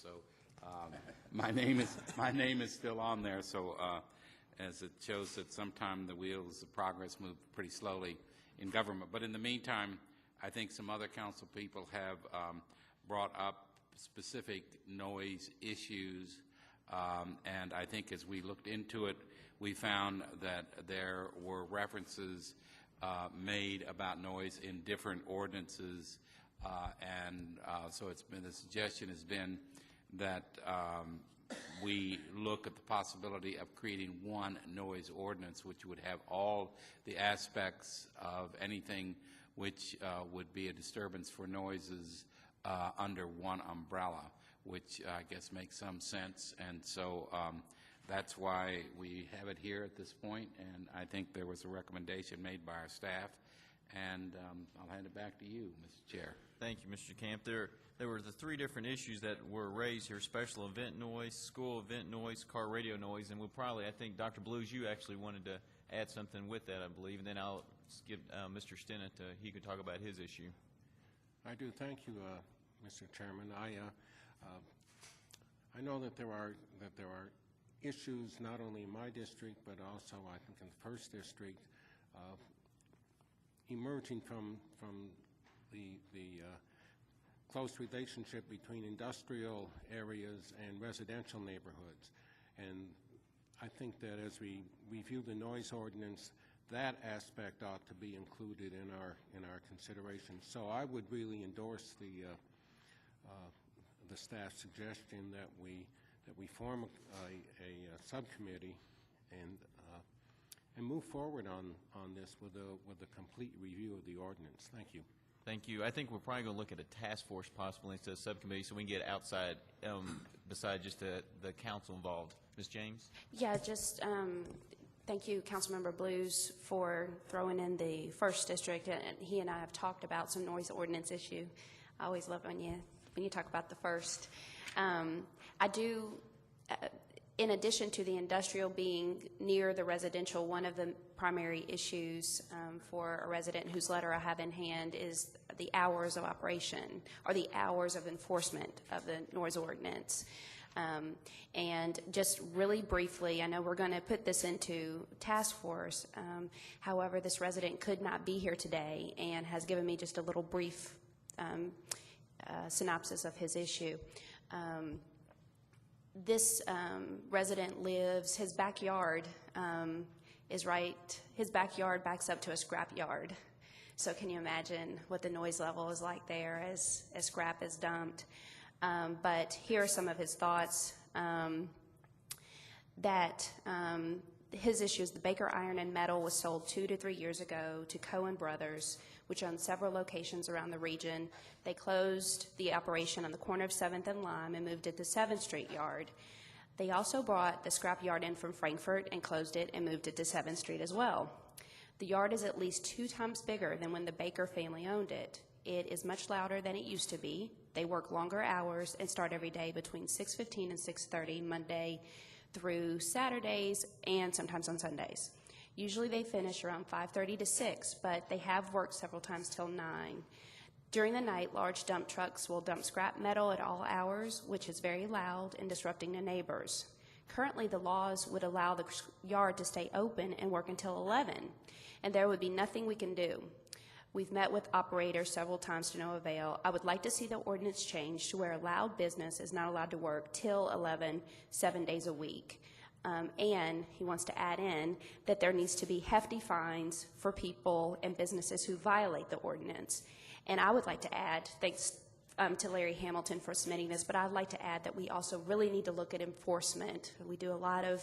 So my name is still on there. So as it shows that sometimes the wheels of progress move pretty slowly in government. But in the meantime, I think some other council people have brought up specific noise issues. And I think as we looked into it, we found that there were references made about noise in different ordinances. So it's been, the suggestion has been that we look at the possibility of creating one noise ordinance, which would have all the aspects of anything which would be a disturbance for noises under one umbrella, which I guess makes some sense. And so that's why we have it here at this point, and I think there was a recommendation made by our staff. And I'll hand it back to you, Mr. Chair. Thank you, Mr. Camp. There were the three different issues that were raised here: special event noise, school event noise, car radio noise, and we'll probably, I think, Dr. Blues, you actually wanted to add something with that, I believe, and then I'll give Mr. Stinnett, he could talk about his issue. I do. Thank you, Mr. Chairman. I know that there are issues not only in my district but also I think in the first district emerging from the close relationship between industrial areas and residential neighborhoods. And I think that as we review the noise ordinance, that aspect ought to be included in our consideration. So I would really endorse the staff suggestion that we form a subcommittee and move forward on this with a complete review of the ordinance. Thank you. Thank you. I think we're probably going to look at a task force possibly instead of subcommittee, so we can get outside, besides just the council involved. Ms. James? Yeah, just thank you, Councilmember Blues, for throwing in the first district. And he and I have talked about some noise ordinance issue. I always love when you talk about the first. I do. In addition to the industrial being near the residential, one of the primary issues for a resident whose letter I have in hand is the hours of operation or the hours of enforcement of the noise ordinance. And just really briefly, I know we're going to put this into task force. However, this resident could not be here today and has given me just a little brief synopsis of his issue. This resident lives, his backyard is right, his backyard backs up to a scrap yard. So can you imagine what the noise level is like there as scrap is dumped? But here are some of his thoughts. His issue is the Baker Iron and Metal was sold 2 to 3 years ago to Cohen Brothers, which own several locations around the region. They closed the operation on the corner of 7th and Lime and moved it to 7th Street Yard. They also brought the scrap yard in from Frankfort and closed it and moved it to 7th Street as well. The yard is at least 2 times bigger than when the Baker family owned it. It is much louder than it used to be. They work longer hours and start every day between 6:15 and 6:30, Monday through Saturdays and sometimes on Sundays. Usually they finish around 5:30 to 6, but they have worked several times till 9. During the night, large dump trucks will dump scrap metal at all hours, which is very loud and disrupting the neighbors. Currently, the laws would allow the yard to stay open and work until 11, and there would be nothing we can do. We've met with operators several times to no avail. I would like to see the ordinance changed to where a loud business is not allowed to work till 11, 7 days a week. And he wants to add in that there needs to be hefty fines for people and businesses who violate the ordinance. And I would like to add, thanks to Larry Hamilton for submitting this, but I'd like to add that we also really need to look at enforcement. We do a lot of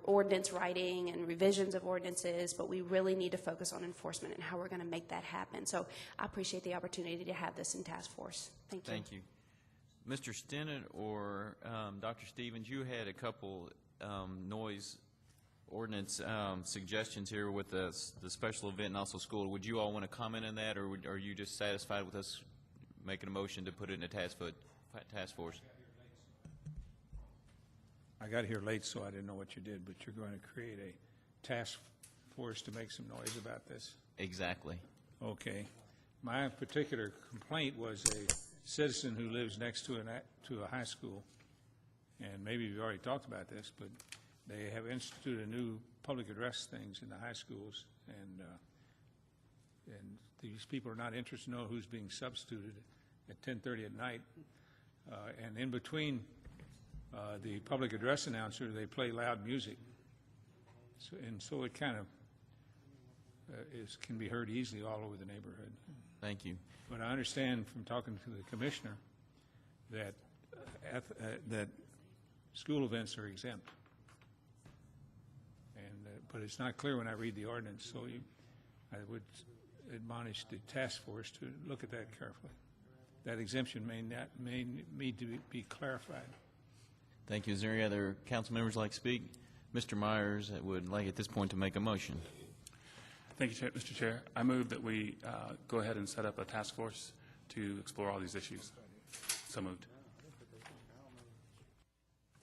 ordinance writing and revisions of ordinances, but we really need to focus on enforcement and how we're going to make that happen. So I appreciate the opportunity to have this in task force. Thank you. Thank you. Mr. Stinnett or Dr. Stevens, you had a couple noise ordinance suggestions here with the special event and also school. Would you all want to comment on that, or are you just satisfied with us making a motion to put it in a task force? I got here late, so I didn't know what you did, but you're going to create a task force to make some noise about this? Exactly. Okay. My particular complaint was citizen who lives next to to a high school, and maybe you've already talked about this, but they have instituted a new public address things in the high schools, and these people are not interested to know who's being substituted at 10:30 at night. And in between the public address announcer, they play loud music. So it kind of can be heard easily all over the neighborhood. Thank you. But I understand from talking to the commissioner that that school events are exempt. And but it's not clear when I read the ordinance, so I would admonish the task force to look at that carefully. That exemption may need to be clarified. Thank you. Is there any other council members like to speak? Mr. Myers would like at this point to make a motion. Thank you, Mr. Chair. I move that we go ahead and set up a task force to explore all these issues. So moved.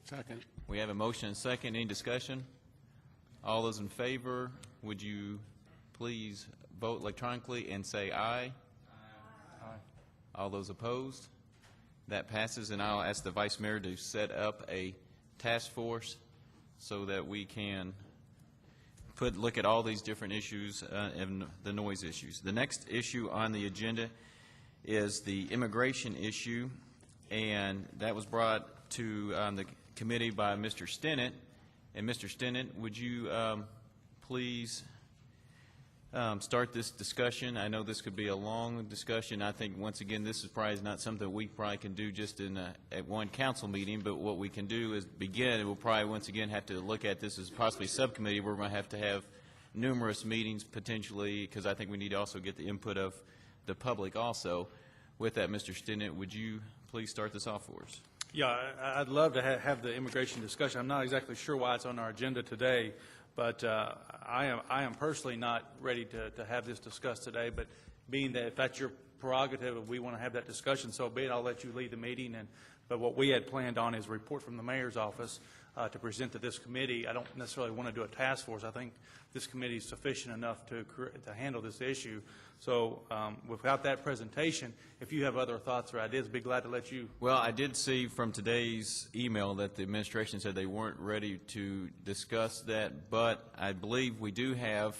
Second. We have a motion and a second. Any discussion? All those in favor, would you please vote electronically and say aye? Aye. All those opposed? That passes, and I'll ask the Vice Mayor to set up a task force so that we can look at all these different issues and the noise issues. The next issue on the agenda is the immigration issue, and that was brought to the committee by Mr. Stinnett. And Mr. Stinnett, would you please start this discussion? I know this could be a long discussion. I think, once again, this is probably not something we probably can do just at one council meeting, but what we can do is begin, and we'll probably once again have to look at this as possibly a subcommittee where we're going to have numerous meetings potentially, because I think we need to also get the input of the public also. With that, Mr. Stinnett, would you please start this off for us? Yeah, I'd love to have the immigration discussion. I'm not exactly sure why it's on our agenda today, but I am personally not ready to have this discussed today. But being that if that's your prerogative, if we want to have that discussion, so be it. I'll let you lead the meeting. But what we had planned on is a report from the mayor's office to present to this committee. I don't necessarily want to do a task force. I think this committee is sufficient enough to handle this issue. So without that presentation, if you have other thoughts or ideas, I'd be glad to let you. Well, I did see from today's email that the administration said they weren't ready to discuss that, but I believe we do have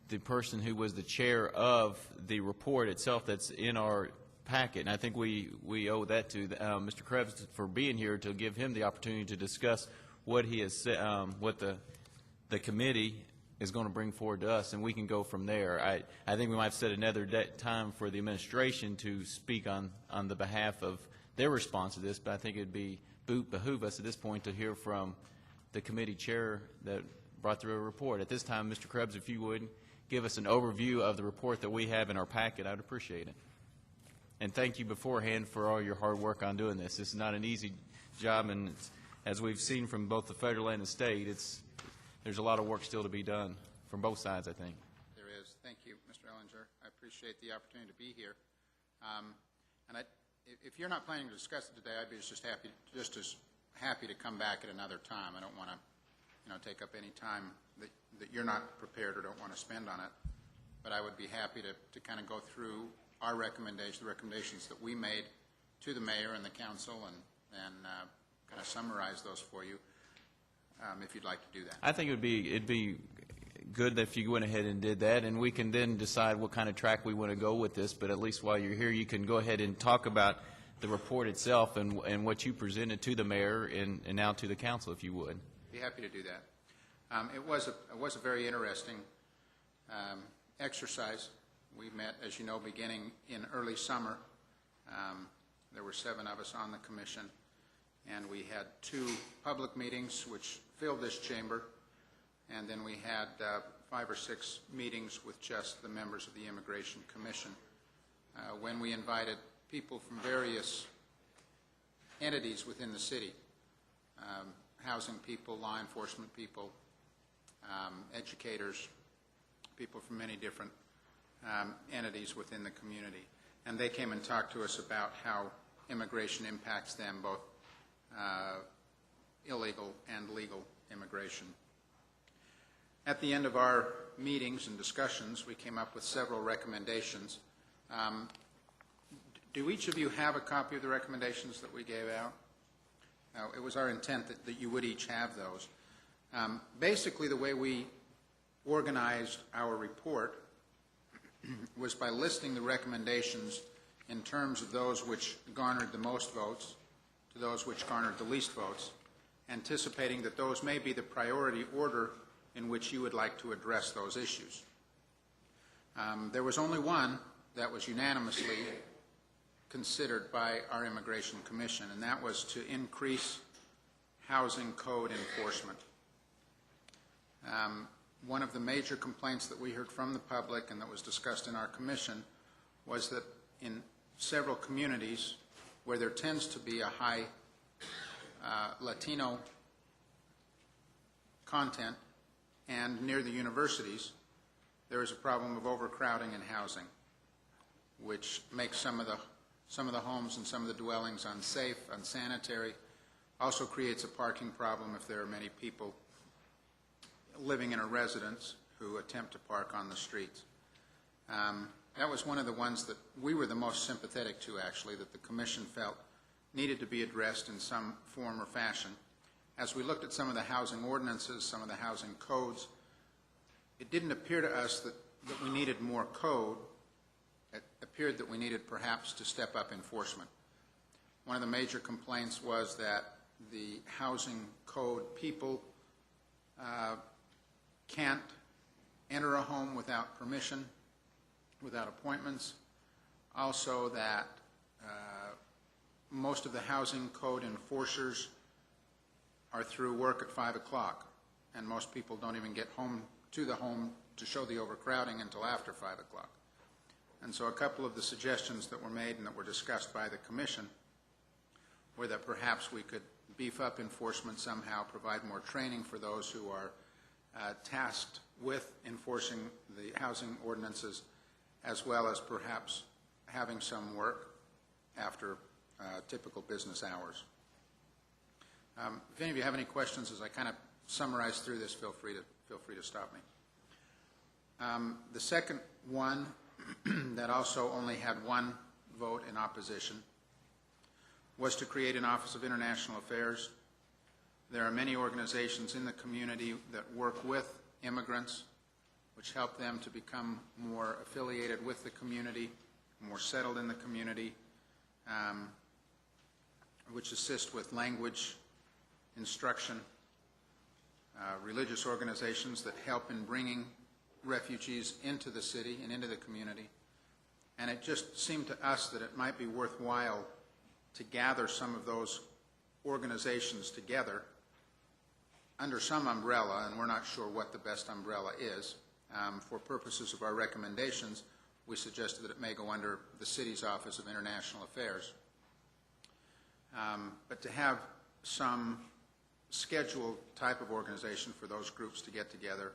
the person who was the chair of the report itself that's in our packet, and I think we owe that to Mr. Krebs for being here to give him the opportunity to discuss what he has said, what the committee is going to bring forward to us, and we can go from there. I think we might have set another time for the administration to speak on the behalf of their response to this, but I think it would behoove us at this point to hear from the committee chair that brought through a report. At this time, Mr. Krebs, if you would give us an overview of the report that we have in our packet, I'd appreciate it. And thank you beforehand for all your hard work on doing this. This is not an easy job, and as we've seen from both the federal and the state, there's a lot of work still to be done from both sides, I think. There is. Thank you, Mr. Ellinger. I appreciate the opportunity to be here. If you're not planning to discuss it today, I'd be just as happy to come back at another time. I don't want to, take up any time that you're not prepared or don't want to spend on it. But I would be happy to kind of go through our recommendations, the recommendations that we made to the mayor and the council, and kind of summarize those for you. If you'd like to do that. I think it'd be good if you went ahead and did that, and we can then decide what kind of track we want to go with this. But at least while you're here, you can go ahead and talk about the report itself and what you presented to the mayor and now to the council, if you would. Be happy to do that. It was a very interesting exercise. We met, as you know, beginning in early summer. There were 7 of us on the commission, and we had 2 public meetings which filled this chamber, and then we had 5 or 6 meetings with just the members of the Immigration Commission, when we invited people from various entities within the city, housing people, law enforcement people, educators, people from many different entities within the community. And they came and talked to us about how immigration impacts them, both illegal and legal immigration. At the end of our meetings and discussions, we came up with several recommendations. Do each of you have a copy of the recommendations that we gave out? It was our intent that you would each have those. Basically, the way we organized our report was by listing the recommendations in terms of those which garnered the most votes to those which garnered the least votes, anticipating that those may be the priority order in which you would like to address those issues. There was only one that was unanimously considered by our Immigration Commission, and that was to increase housing code enforcement. One of the major complaints that we heard from the public and that was discussed in our commission was that in several communities where there tends to be a high Latino content and near the universities, there is a problem of overcrowding in housing, which makes some of the homes and some of the dwellings unsafe, unsanitary, also creates a parking problem if there are many people living in a residence who attempt to park on the streets. That was one of the ones that we were the most sympathetic to, actually, that the Commission felt needed to be addressed in some form or fashion. As we looked at some of the housing ordinances, some of the housing codes, it didn't appear to us that we needed more code. It appeared that we needed perhaps to step up enforcement. One of the major complaints was that the housing code people can't enter a home without permission, without appointments. Also that most of the housing code enforcers are through work at 5 o'clock, and most people don't even get home to the home to show the overcrowding until after 5 o'clock. And so a couple of the suggestions that were made and that were discussed by the Commission were that perhaps we could beef up enforcement somehow, provide more training for those who are tasked with enforcing the housing ordinances, as well as perhaps having some work after typical business hours. If any of you have any questions as I kind of summarize through this, feel free to stop me. The second one that also only had one vote in opposition was to create an Office of International Affairs. There are many organizations in the community that work with immigrants, which help them to become more affiliated with the community, more settled in the community, which assist with language instruction, religious organizations that help in bringing refugees into the city and into the community. And it just seemed to us that it might be worthwhile to gather some of those organizations together under some umbrella, and we're not sure what the best umbrella is. For purposes of our recommendations, we suggested that it may go under the city's Office of International Affairs. But to have some scheduled type of organization for those groups to get together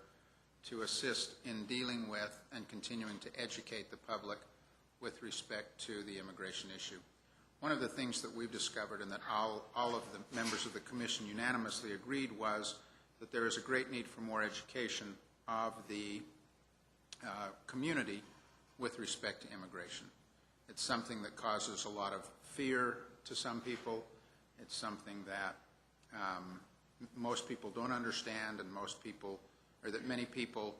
to assist in dealing with and continuing to educate the public with respect to the immigration issue. One of the things that we've discovered and that all of the members of the Commission unanimously agreed was that there is a great need for more education of the community with respect to immigration. It's something that causes a lot of fear to some people. It's something that most people don't understand, and many people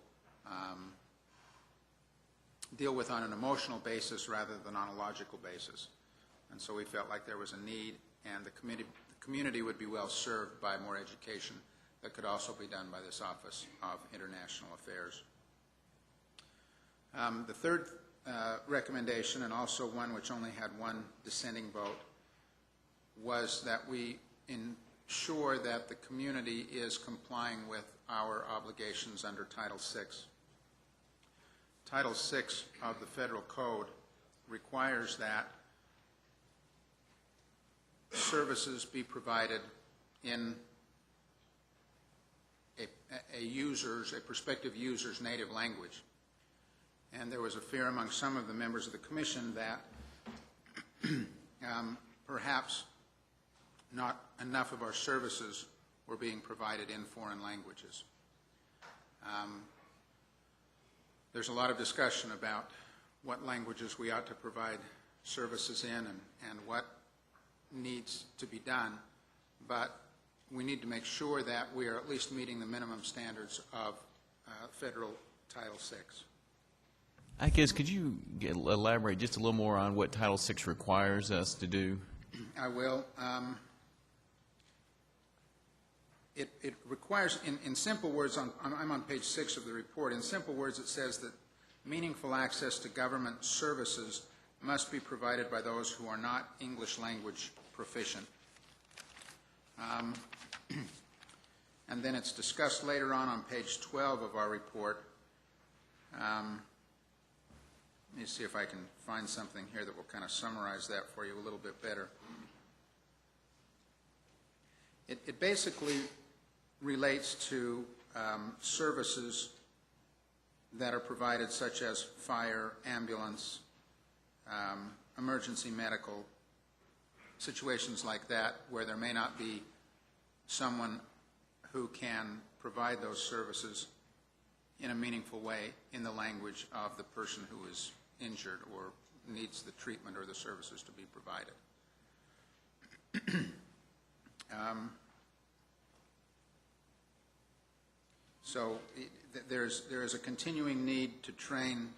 deal with on an emotional basis rather than on a logical basis. And so we felt like there was a need, and the community would be well served by more education that could also be done by this Office of International Affairs. The third recommendation, and also one which only had one dissenting vote, was that we ensure that the community is complying with our obligations under Title VI. Title VI of the Federal Code requires that services be provided in a prospective user's native language. And there was a fear among some of the members of the Commission that perhaps not enough of our services were being provided in foreign languages. There's a lot of discussion about what languages we ought to provide services in and what needs to be done, but we need to make sure that we are at least meeting the minimum standards of federal Title VI. I guess, could you elaborate just a little more on what Title VI requires us to do? I will. It requires, in simple words, I'm on page 6 of the report. In simple words, it says that meaningful access to government services must be provided by those who are not English language proficient. And then it's discussed later on page 12 of our report. Let me see if I can find something here that will kind of summarize that for you a little bit better. It basically relates to services that are provided, such as fire, ambulance, emergency medical, situations like that, where there may not be someone who can provide those services in a meaningful way in the language of the person who is injured or needs the treatment or the services to be provided. So there is a continuing need to train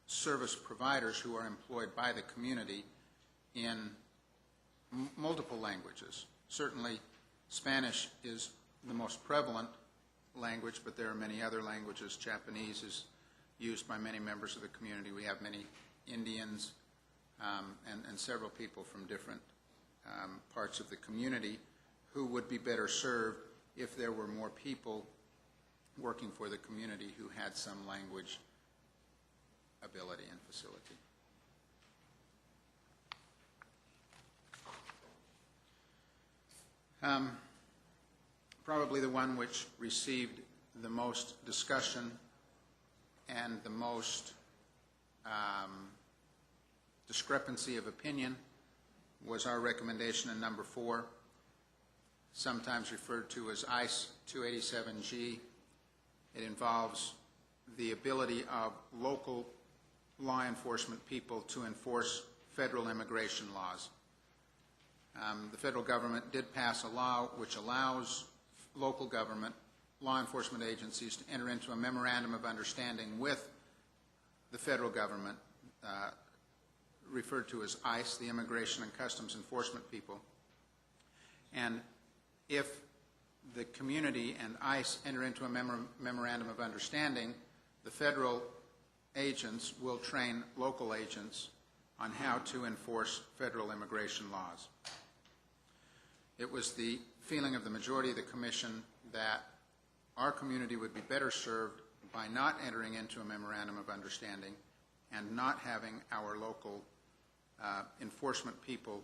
service providers who are employed by the community in multiple languages. Certainly, Spanish is the most prevalent language, but there are many other languages. Japanese is used by many members of the community. We have many Indians and several people from different parts of the community who would be better served if there were more people working for the community who had some language ability and facility. Probably the one which received the most discussion and the most discrepancy of opinion was our recommendation in number 4, sometimes referred to as ICE 287G. It involves the ability of local law enforcement people to enforce federal immigration laws. The federal government did pass a law which allows local government law enforcement agencies to enter into a memorandum of understanding with the federal government, referred to as ICE, the Immigration and Customs Enforcement people. And if the community and ICE enter into a memorandum of understanding, the federal agents will train local agents on how to enforce federal immigration laws. It was the feeling of the majority of the commission that our community would be better served by not entering into a memorandum of understanding and not having our local enforcement people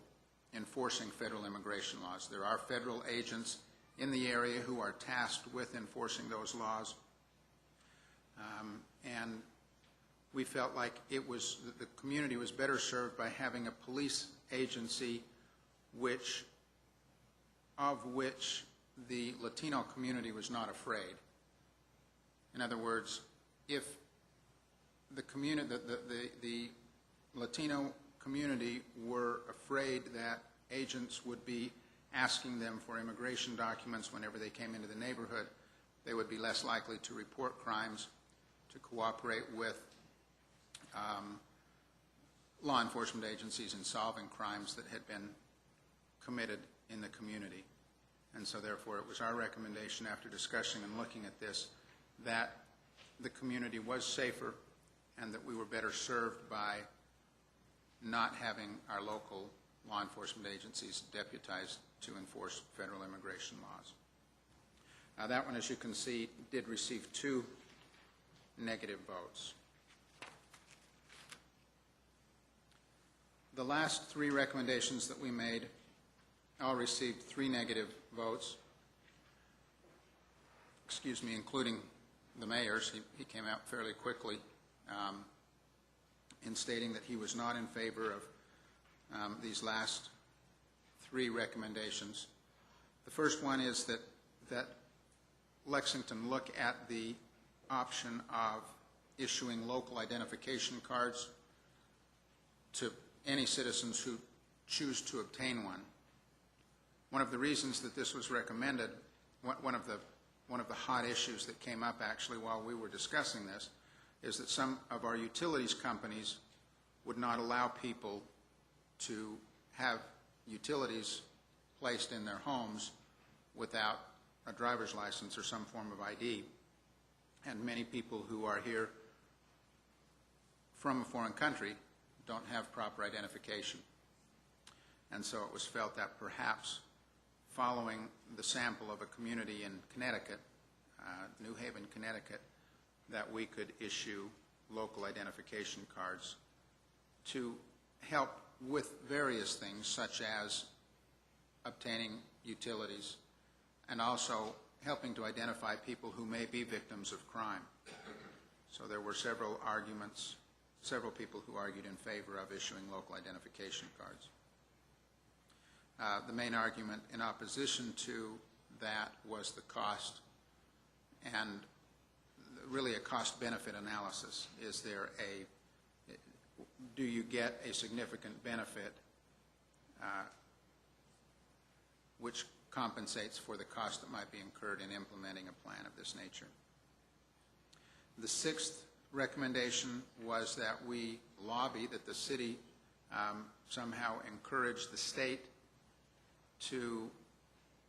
enforcing federal immigration laws. There are federal agents in the area who are tasked with enforcing those laws, and we felt like the community was better served by having a police agency of which the Latino community was not afraid. In other words, if the Latino community were afraid that agents would be asking them for immigration documents whenever they came into the neighborhood, they would be less likely to report crimes, to cooperate with law enforcement agencies in solving crimes that had been committed in the community. And so therefore it was our recommendation, after discussing and looking at this, that the community was safer and that we were better served by not having our local law enforcement agencies deputized to enforce federal immigration laws. Now that one, as you can see, did receive 2 negative votes. The last 3 recommendations that we made all received 3 negative votes, including the mayor's. He came out fairly quickly in stating that he was not in favor of these last 3 recommendations. The first one is that Lexington look at the option of issuing local identification cards to any citizens who choose to obtain one. One of the reasons that this was recommended, one of the hot issues that came up actually while we were discussing this, is that some of our utilities companies would not allow people to have utilities placed in their homes without a driver's license or some form of ID. And many people who are here from a foreign country don't have proper identification. And so it was felt that perhaps following the sample of a community in Connecticut, New Haven, Connecticut, that we could issue local identification cards to help with various things such as obtaining utilities and also helping to identify people who may be victims of crime. So there were several arguments, several people who argued in favor of issuing local identification cards. The main argument in opposition to that was the cost and really a cost-benefit analysis. Do you get a significant benefit which compensates for the cost that might be incurred in implementing a plan of this nature? The sixth recommendation was that we lobby that the city somehow encourage the state to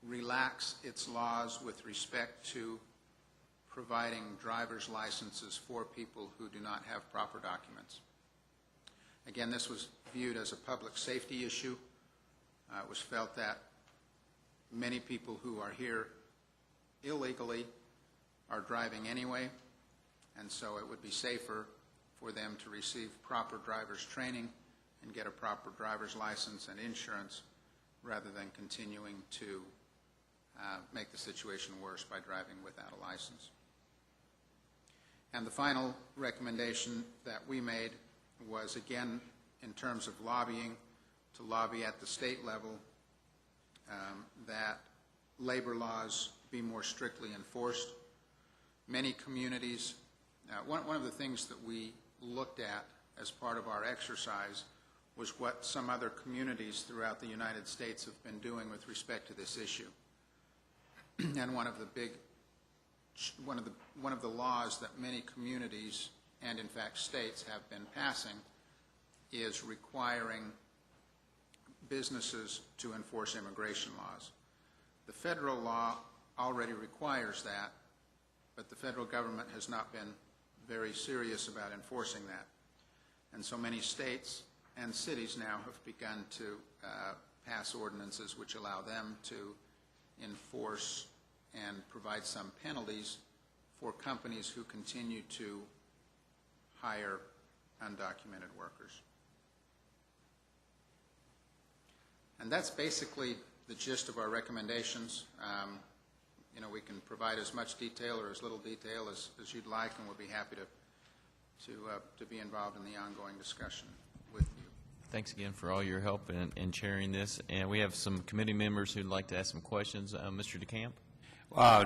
relax its laws with respect to providing driver's licenses for people who do not have proper documents. Again, this was viewed as a public safety issue. It was felt that many people who are here illegally are driving anyway, and so it would be safer for them to receive proper driver's training and get a proper driver's license and insurance rather than continuing to make the situation worse by driving without a license. And the final recommendation that we made was, again, in terms of lobbying, to lobby at the state level that labor laws be more strictly enforced. Many communities, one of the things that we looked at as part of our exercise was what some other communities throughout the United States have been doing with respect to this issue. And one of the laws that many communities and in fact states have been passing is requiring businesses to enforce immigration laws. The federal law already requires that, but the federal government has not been very serious about enforcing that. And so many states and cities now have begun to pass ordinances which allow them to enforce and provide some penalties for companies who continue to hire undocumented workers. And that's basically the gist of our recommendations. We can provide as much detail or as little detail as you'd like, and we'll be happy to be involved in the ongoing discussion with you. Thanks again for all your help in chairing this. And we have some committee members who'd like to ask some questions. Mr. DeCamp?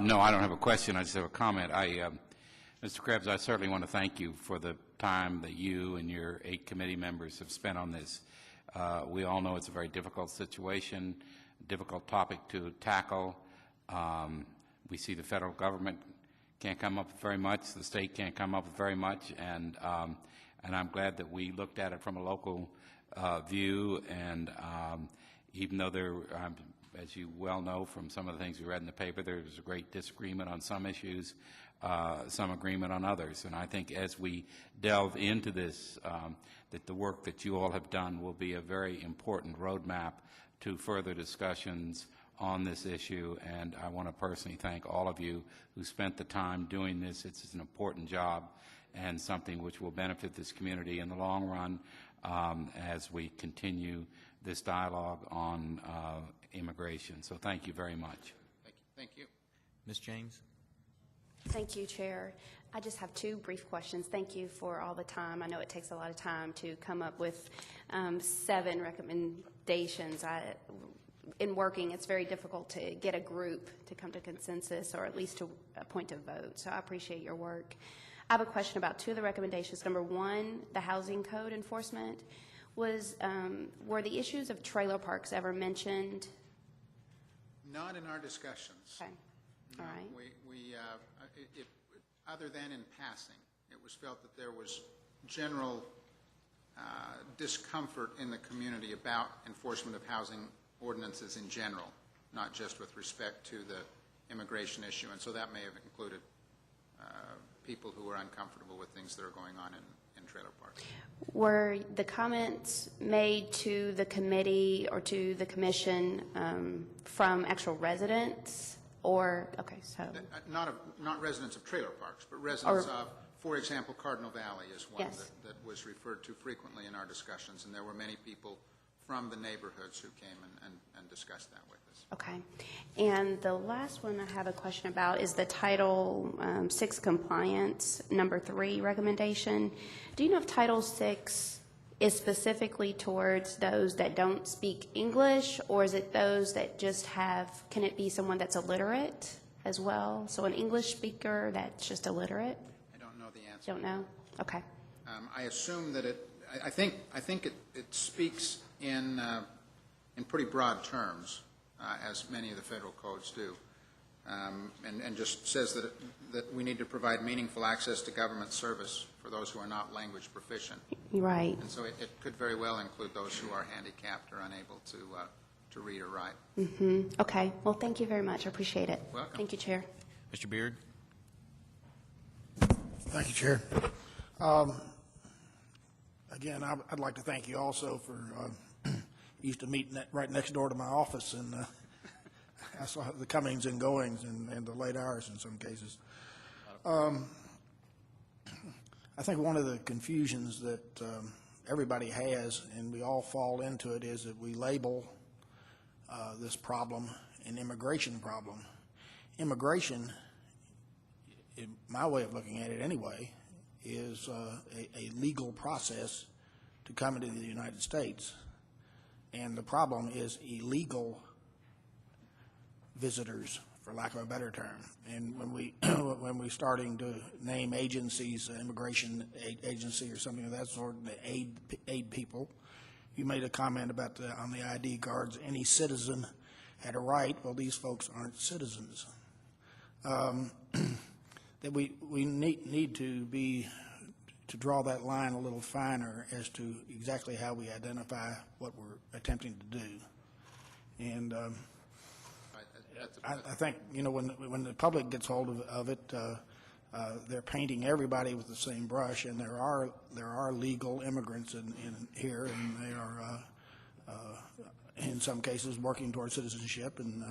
No, I don't have a question. I just have a comment. Mr. Krebs, I certainly want to thank you for the time that you and your 8 committee members have spent on this. We all know it's a very difficult situation, difficult topic to tackle. We see the federal government can't come up with very much, the state can't come up with very much, and I'm glad that we looked at it from a local view, and even though there, as you well know from some of the things we read in the paper, there's a great disagreement on some issues, some agreement on others. And I think as we delve into this, that the work that you all have done will be a very important roadmap to further discussions on this issue. And I want to personally thank all of you who spent the time doing this. It's an important job and something which will benefit this community in the long run as we continue this dialogue on immigration. So thank you very much. Thank you. Ms. James? Thank you, Chair. I just have 2 brief questions. Thank you for all the time. I know it takes a lot of time to come up with 7 recommendations. In working, it's very difficult to get a group to come to consensus or at least to a point of vote. So I appreciate your work. I have a question about 2 of the recommendations. Number 1, the housing code enforcement. Were the issues of trailer parks ever mentioned? Not in our discussions. Okay, all right. Other than in passing, it was felt that there was general discomfort in the community about enforcement of housing ordinances in general, not just with respect to the immigration issue, and so that may have included people who were uncomfortable with things that are going on in trailer parks. Were the comments made to the committee or to the commission from actual residents, or, okay, so, Not residents of trailer parks, but residents of, for example, Cardinal Valley is one Yes. that was referred to frequently in our discussions, and there were many people from the neighborhoods who came and discussed that with us. okay. And the last one I have a question about is the Title VI compliance, number 3 recommendation. Do you know if Title VI is specifically towards those that don't speak English, or is it those that just have, can it be someone that's illiterate as well? So an English speaker that's just illiterate? I don't know the answer. Don't know? Okay. I assume that I think it speaks in pretty broad terms, as many of the federal codes do, and just says that we need to provide meaningful access to government service for those who are not language proficient. Right. And so it could very well include those who are handicapped or unable to read or write. Okay. Well, thank you very much. I appreciate it. Welcome. Thank you, Chair. Mr. Beard? Thank you, Chair. Again, I'd like to thank you also for, you used to meet right next door to my office, and I saw the comings and goings and the late hours in some cases. I think one of the confusions that everybody has, and we all fall into it, is that we label this problem an immigration problem. Immigration, in my way of looking at it anyway, is a legal process to come into the United States. And the problem is illegal visitors, for lack of a better term. And when we starting to name agencies, immigration agency or something of that sort, to aid people, you made a comment about on the ID cards, any citizen had a right. Well, these folks aren't citizens. That we need to draw that line a little finer as to exactly how we identify what we're attempting to do. And I think, you know, when the public gets hold of it, they're painting everybody with the same brush, and there are legal immigrants in here, and they are in some cases working towards citizenship, and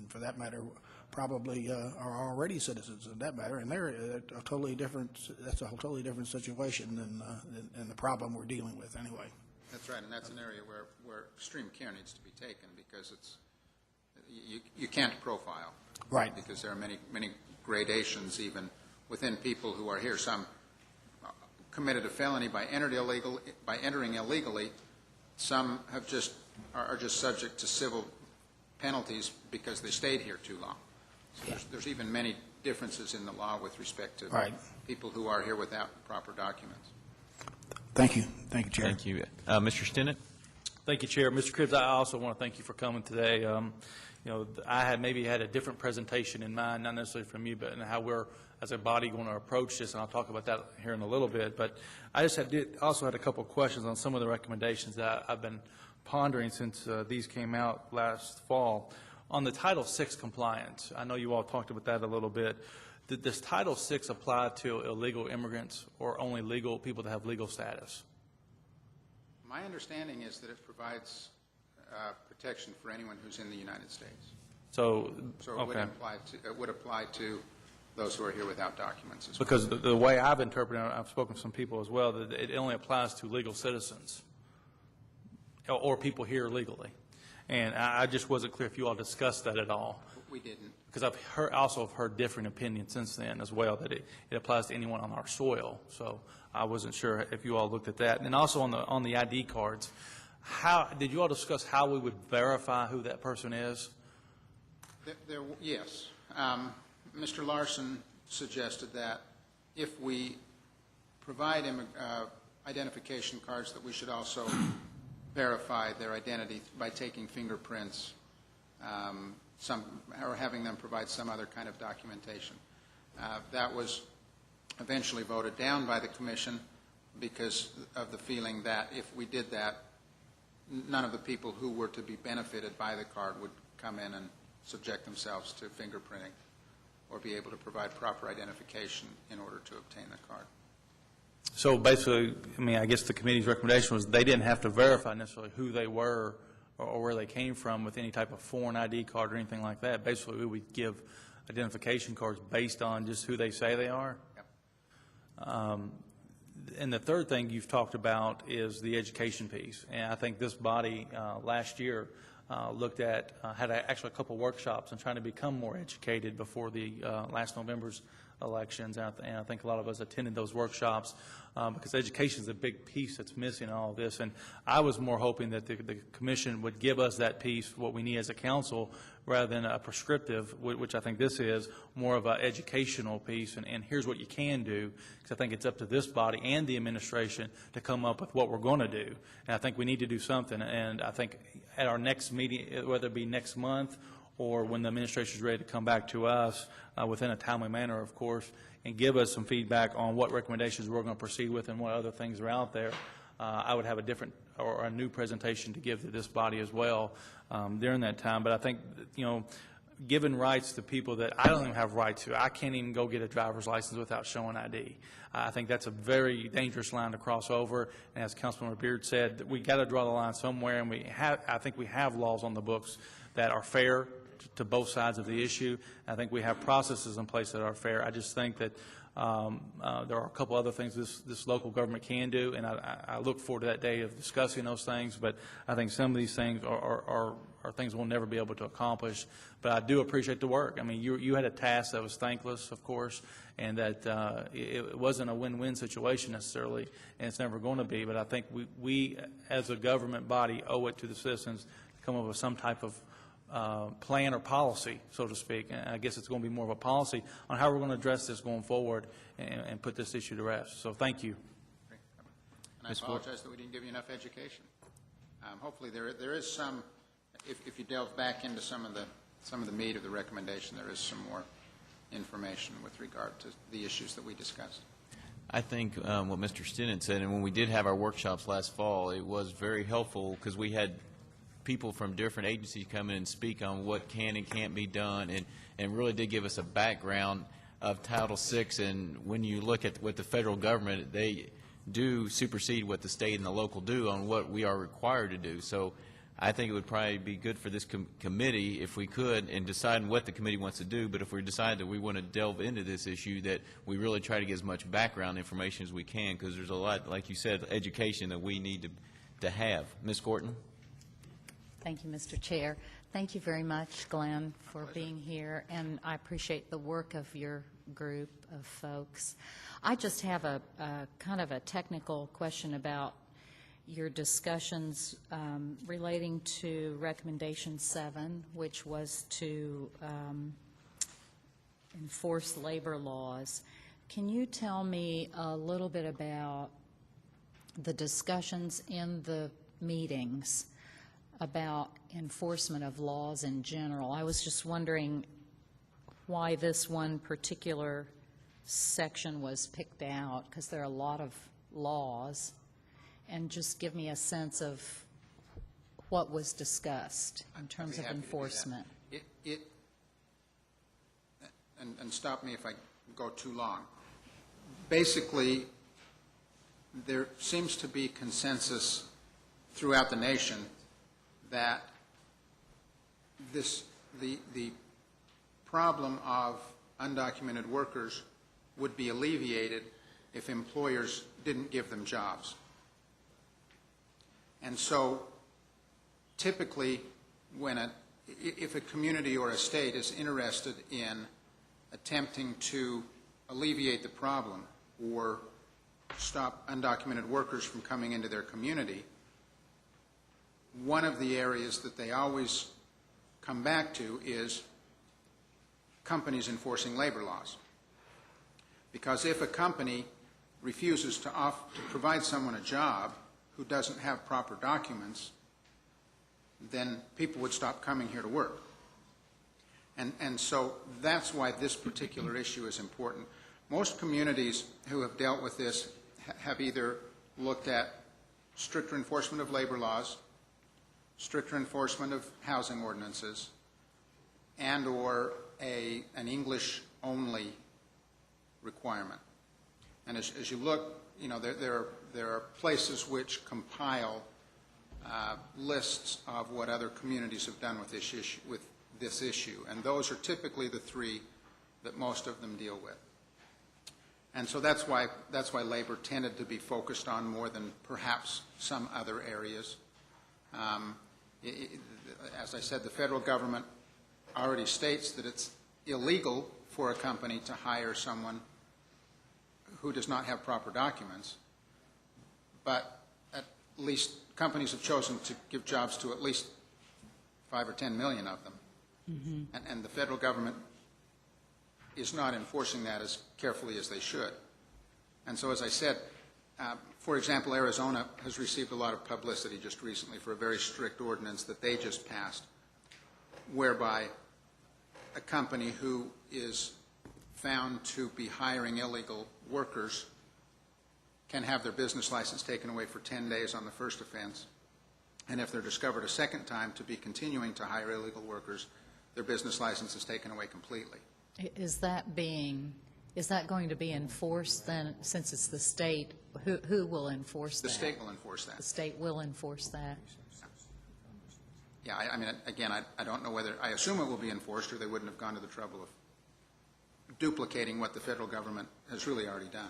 for that matter, probably are already citizens in that matter, and they're a totally different. That's a totally different situation than the problem we're dealing with anyway. That's right, and that's an area where extreme care needs to be taken, because you can't profile. Right. Because there are many gradations even within people who are here. Some committed a felony by entering illegally. Some are just subject to civil penalties because they stayed here too long. So there's even many differences in the law with respect to people who are here without proper documents. Thank you. Thank you, Chair. Thank you. Mr. Stinnett? Thank you, Chair. Mr. Cribbs, I also want to thank you for coming today. You know, I had maybe had a different presentation in mind, not necessarily from you, but in how we're, as a body, going to approach this, and I'll talk about that here in a little bit. But I just also had a couple of questions on some of the recommendations that I've been pondering since these came out last fall. On the Title VI compliance, I know you all talked about that a little bit. Does Title VI apply to illegal immigrants or only legal people that have legal status? My understanding is that it provides protection for anyone who's in the United States. So it would apply to those who are here without documents as well. Because the way I've interpreted it, I've spoken to some people as well, that it only applies to legal citizens or people here legally. And I just wasn't clear if you all discussed that at all. We didn't. Because I've also heard different opinions since then as well, that it applies to anyone on our soil. So I wasn't sure if you all looked at that. And then also on the ID cards, did you all discuss how we would verify who that person is? Yes. Mr. Larson suggested that if we provide identification cards, that we should also verify their identity by taking fingerprints, or having them provide some other kind of documentation. That was eventually voted down by the Commission because of the feeling that if we did that, none of the people who were to be benefited by the card would come in and subject themselves to fingerprinting or be able to provide proper identification in order to obtain the card. So basically, I mean, I guess the committee's recommendation was they didn't have to verify necessarily who they were or where they came from with any type of foreign ID card or anything like that. Basically, we would give identification cards based on just who they say they are. Yep. And the third thing you've talked about is the education piece. And I think this body last year looked at, had actually a couple workshops on trying to become more educated before the last November's elections. And I think a lot of us attended those workshops because education is a big piece that's missing in all of this. And I was more hoping that the Commission would give us that piece, what we need as a council, rather than a prescriptive, which I think this is, more of an educational piece. And here's what you can do, because I think it's up to this body and the administration to come up with what we're going to do. And I think we need to do something. And I think at our next meeting, whether it be next month or when the administration is ready to come back to us within a timely manner, of course, and give us some feedback on what recommendations we're going to proceed with and what other things are out there, I would have a different or a new presentation to give to this body as well during that time. But I think, you know, giving rights to people that I don't even have rights to. I can't even go get a driver's license without showing ID. I think that's a very dangerous line to cross over. And as Councilmember Beard said, we got to draw the line somewhere, and I think we have laws on the books that are fair to both sides of the issue. I think we have processes in place that are fair. I just think that there are a couple other things this local government can do, and I look forward to that day of discussing those things. But I think some of these things are things we'll never be able to accomplish. But I do appreciate the work. I mean, you had a task that was thankless, of course, and that it wasn't a win-win situation necessarily, and it's never going to be. But I think we as a government body owe it to the citizens to come up with some type of plan or policy, so to speak. And I guess it's going to be more of a policy on how we're going to address this going forward and put this issue to rest. So thank you. And I apologize that we didn't give you enough education. Hopefully there is some, if you delve back into some of the meat of the recommendation, there is some more information with regard to the issues that we discussed. I think what Mr. Stinnett said, and when we did have our workshops last fall, it was very helpful because we had people from different agencies come in and speak on what can and can't be done, and really did give us a background of Title VI. And when you look at what the federal government, they do supersede what the state and the local do on what we are required to do. So I think it would probably be good for this committee, if we could, in deciding what the committee wants to do, but if we decide that we want to delve into this issue, that we really try to get as much background information as we can, because there's a lot, like you said, education that we need to have. Ms. Gorton? Thank you, Mr. Chair. Thank you very much, Glenn, for being here, and I appreciate the work of your group of folks. I just have a kind of a technical question about your discussions relating to Recommendation 7, which was to enforce labor laws. Can you tell me a little bit about the discussions in the meetings about enforcement of laws in general? I was just wondering why this one particular section was picked out, because there are a lot of laws, and just give me a sense of what was discussed in terms of enforcement. And stop me if I go too long. Basically, there seems to be consensus throughout the nation that the problem of undocumented workers would be alleviated if employers didn't give them jobs. And so typically if a community or a state is interested in attempting to alleviate the problem or stop undocumented workers from coming into their community, one of the areas that they always come back to is companies enforcing labor laws. Because if a company refuses to provide someone a job who doesn't have proper documents, then people would stop coming here to work. And so that's why this particular issue is important. Most communities who have dealt with this have either looked at stricter enforcement of labor laws, stricter enforcement of housing ordinances, and or an English-only requirement. And as you look, you know, there are places which compile lists of what other communities have done with this issue, and those are typically the three that most of them deal with. And so that's why labor tended to be focused on more than perhaps some other areas. As I said, the federal government already states that it's illegal for a company to hire someone who does not have proper documents, but at least companies have chosen to give jobs to at least 5 or 10 million of them. Mm-hmm. And the federal government is not enforcing that as carefully as they should. And so, as I said, for example, Arizona has received a lot of publicity just recently for a very strict ordinance that they just passed, whereby a company who is found to be hiring illegal workers can have their business license taken away for 10 days on the first offense. And if they're discovered a second time to be continuing to hire illegal workers, their business license is taken away completely. Is that going to be enforced then, since it's the state? Who will enforce that? The state will enforce that. The state will enforce that. Yeah, I mean, again, I don't know whether, I assume it will be enforced, or they wouldn't have gone to the trouble of duplicating what the federal government has really already done.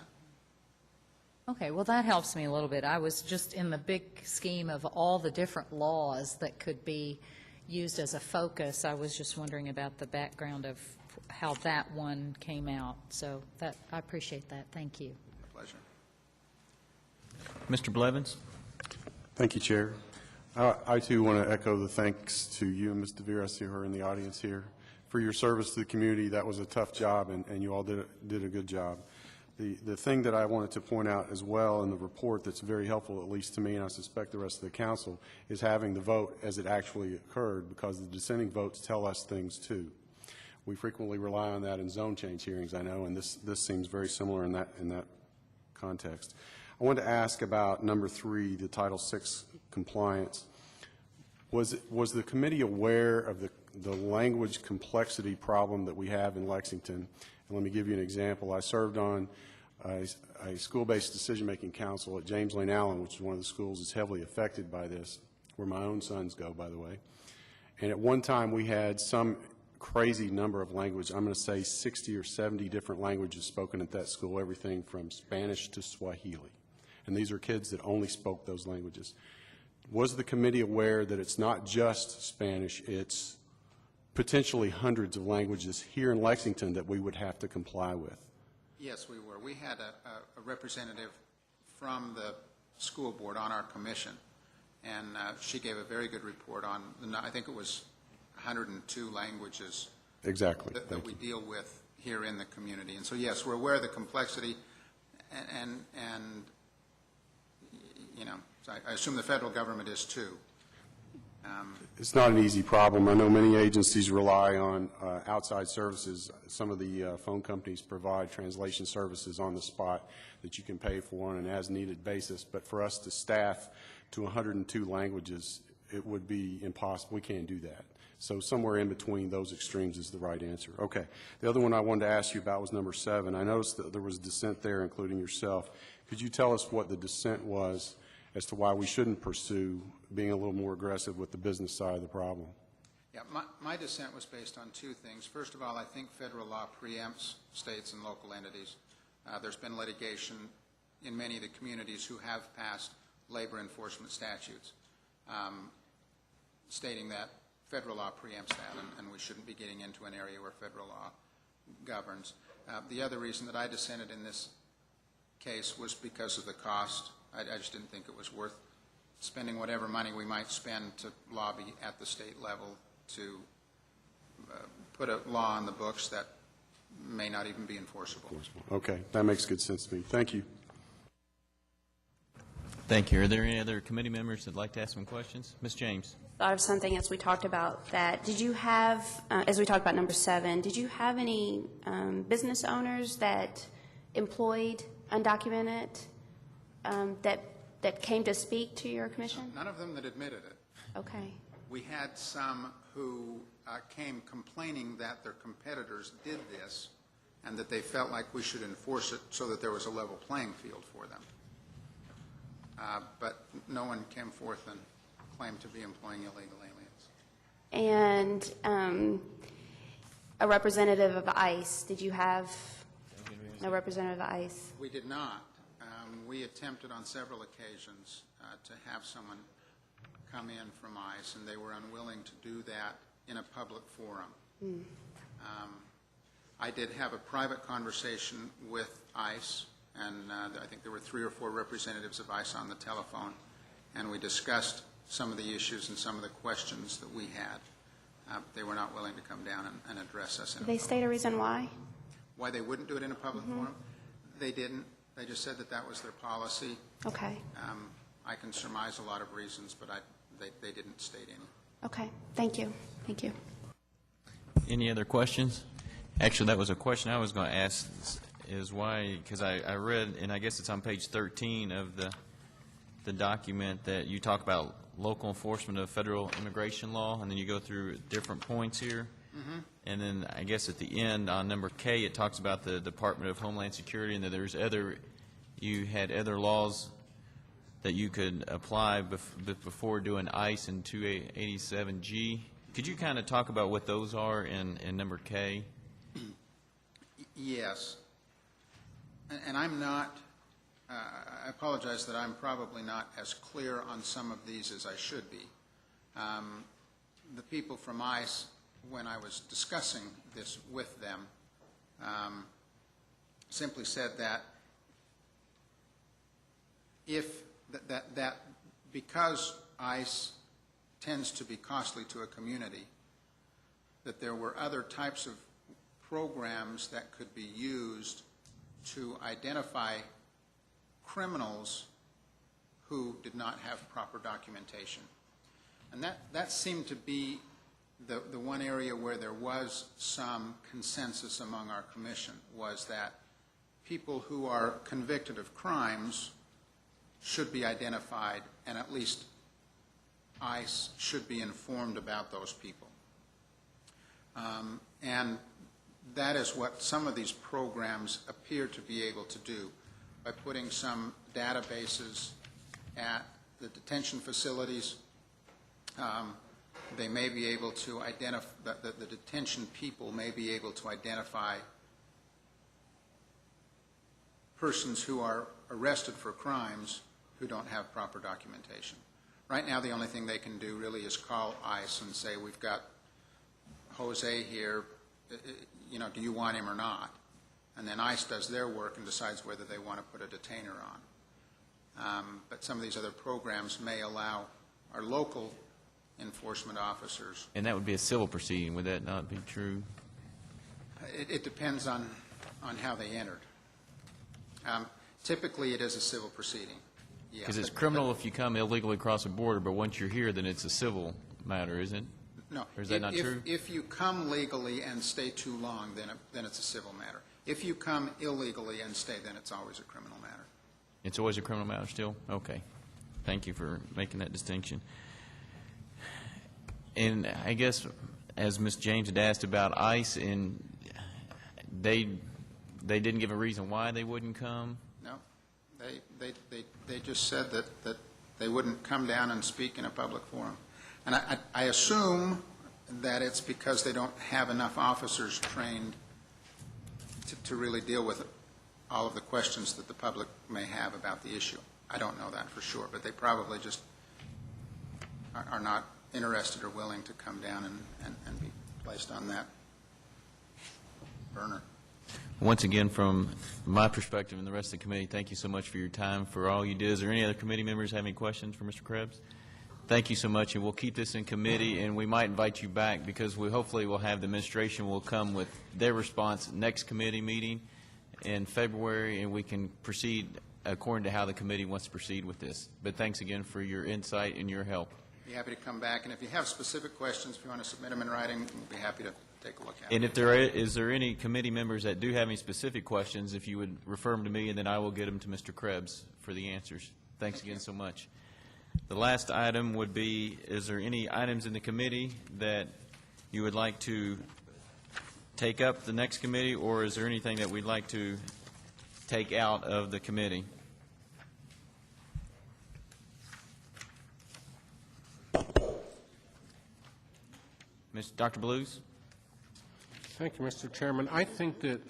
Okay, well, that helps me a little bit. I was just in the big scheme of all the different laws that could be used as a focus. I was just wondering about the background of how that one came out. So that, I appreciate that. Thank you. Pleasure. Mr. Blevins? Thank you, Chair. I, too, want to echo the thanks to you and Ms. DeVere. I see her in the audience here. For your service to the community, that was a tough job, and you all did a good job. The thing that I wanted to point out as well in the report that's very helpful, at least to me, and I suspect the rest of the council, is having the vote as it actually occurred, because the dissenting votes tell us things, too. We frequently rely on that in zone change hearings, I know, and this seems very similar in that context. I wanted to ask about number 3, the Title VI compliance. Was the committee aware of the language complexity problem that we have in Lexington? And let me give you an example. I served on a school-based decision-making council at James Lane Allen, which is one of the schools that's heavily affected by this, where my own sons go, by the way. And at one time, we had some crazy number of languages. I'm going to say 60 or 70 different languages spoken at that school, everything from Spanish to Swahili. And these are kids that only spoke those languages. Was the committee aware that it's not just Spanish, it's potentially hundreds of languages here in Lexington that we would have to comply with? Yes, we were. We had a representative from the school board on our commission, and she gave a very good report on, I think it was 102 languages exactly that we deal with here in the community. And so, yes, we're aware of the complexity, and you know, so I assume the federal government is too. It's not an easy problem. I know many agencies rely on outside services. Some of the phone companies provide translation services on the spot that you can pay for on an as-needed basis. But for us to staff to 102 languages, it would be impossible. We can't do that. So somewhere in between those extremes is the right answer. Okay. The other one I wanted to ask you about was number 7. I noticed that there was dissent there, including yourself. Could you tell us what the dissent was as to why we shouldn't pursue being a little more aggressive with the business side of the problem? Yeah, my dissent was based on 2 things. First of all, I think federal law preempts states and local entities. There's been litigation in many of the communities who have passed labor enforcement statutes stating that federal law preempts that, and we shouldn't be getting into an area where federal law governs. The other reason that I dissented in this case was because of the cost. I just didn't think it was worth spending whatever money we might spend to lobby at the state level to put a law on the books that may not even be enforceable. Okay, that makes good sense to me. Thank you. Thank you. Are there any other committee members that'd like to ask some questions? Ms. James? Thought of something as we talked about that. Did you have, as we talked about number 7, did you have any business owners that employed undocumented that came to speak to your commission? None of them that admitted it. Okay. We had some who came complaining that their competitors did this and that they felt like we should enforce it so that there was a level playing field for them. But no one came forth and claimed to be employing illegal aliens. And a representative of ICE, did you have no representative of ICE? We did not. We attempted on several occasions to have someone come in from ICE, and they were unwilling to do that in a public forum. I did have a private conversation with ICE, and I think there were 3 or 4 representatives of ICE on the telephone, and we discussed some of the issues and some of the questions that we had. They were not willing to come down and address us. Did they state a reason why? Why they wouldn't do it in a public forum? They didn't. They just said that that was their policy. Okay. I can surmise a lot of reasons, but they didn't state any. Okay. Thank you. Thank you. Any other questions? Actually, that was a question I was going to ask, is why, because I read, and I guess it's on page 13 of the document, that you talk about local enforcement of federal immigration law, and then you go through different points here. And then I guess at the end, on number K, it talks about the Department of Homeland Security, and that there's you had other laws that you could apply before doing ICE and 287G. Could you kind of talk about what those are in number K? Yes. And I'm not, I apologize that I'm probably not as clear on some of these as I should be. The people from ICE, when I was discussing this with them, simply said that that because ICE tends to be costly to a community, that there were other types of programs that could be used to identify criminals who did not have proper documentation. And that seemed to be the one area where there was some consensus among our commission, was that people who are convicted of crimes should be identified, and at least ICE should be informed about those people. And that is what some of these programs appear to be able to do, by putting some databases at the detention facilities. They may be able to identify, the detention people may be able to identify persons who are arrested for crimes who don't have proper documentation. Right now, the only thing they can do really is call ICE and say, we've got Jose here, you know, do you want him or not? And then ICE does their work and decides whether they want to put a detainer on. But some of these other programs may allow our local enforcement officers. And that would be a civil proceeding, would that not be true? It depends on how they entered. Typically, it is a civil proceeding. Yeah, because it's criminal if you come illegally across the border, but once you're here, then it's a civil matter, isn't it? No. Or is that not true? If you come legally and stay too long, then it's a civil matter. If you come illegally and stay, then it's always a criminal matter. It's always a criminal matter still? Okay. Thank you for making that distinction. And I guess, as Ms. James had asked about ICE, and they didn't give a reason why they wouldn't come? No. They just said that they wouldn't come down and speak in a public forum. And I assume that it's because they don't have enough officers trained to really deal with all of the questions that the public may have about the issue. I don't know that for sure, but they probably just are not interested or willing to come down and be placed on that burner. Once again, from my perspective and the rest of the committee, thank you so much for your time, for all you did. Is there any other committee members have any questions for Mr. Krebs? Thank you so much, and we'll keep this in committee, and we might invite you back because we hopefully will have the administration will come with their response next committee meeting in February, and we can proceed according to how the committee wants to proceed with this. But thanks again for your insight and your help. Be happy to come back, and if you have specific questions, if you want to submit them in writing, we'll be happy to take a look at them. And if is there any committee members that do have any specific questions, if you would refer them to me, and then I will get them to Mr. Krebs for the answers. Thanks again so much. The last item would be, is there any items in the committee that you would like to take up the next committee, or is there anything that we'd like to take out of the committee? Dr. Blues? Thank you, Mr. Chairman. I think that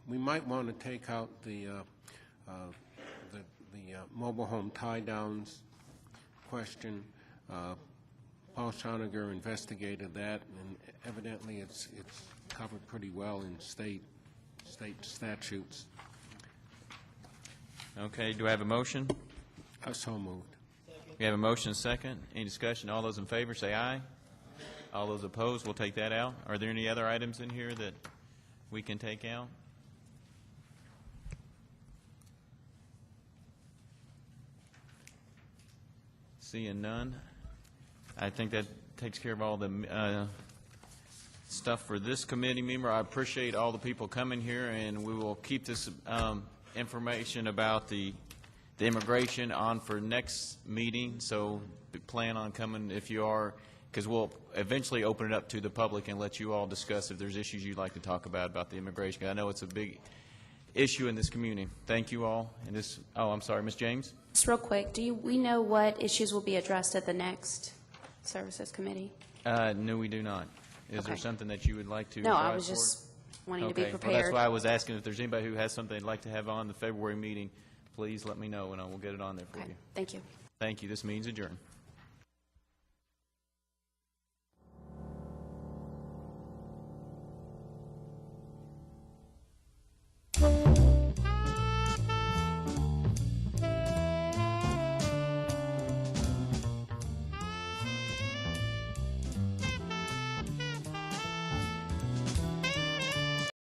we might want to take out the mobile home tie-downs question. Paul Schoniger investigated that, and evidently it's covered pretty well in state statutes. Okay, do I have a motion? So moved. We have a motion and a second. Any discussion? All those in favor say aye. All those opposed, we'll take that out. Are there any other items in here that we can take out? Seeing none, I think that takes care of all the stuff for this committee member. I appreciate all the people coming here, and we will keep this information about the immigration on for next meeting, so plan on coming if you are, because we'll eventually open it up to the public and let you all discuss if there's issues you'd like to talk about the immigration. I know it's a big issue in this community. Thank you all. And this, oh, I'm sorry, Ms. James? Just real quick, we know what issues will be addressed at the next Services Committee? No, we do not. Is there Okay. something that you would like to No, I drive was just wanting to Okay. be Well, prepared. that's why I was asking if there's anybody who has something they'd like to have on the February meeting, please let me know, and I will get it on there for Okay, you. thank you. Thank you. This meeting's adjourned.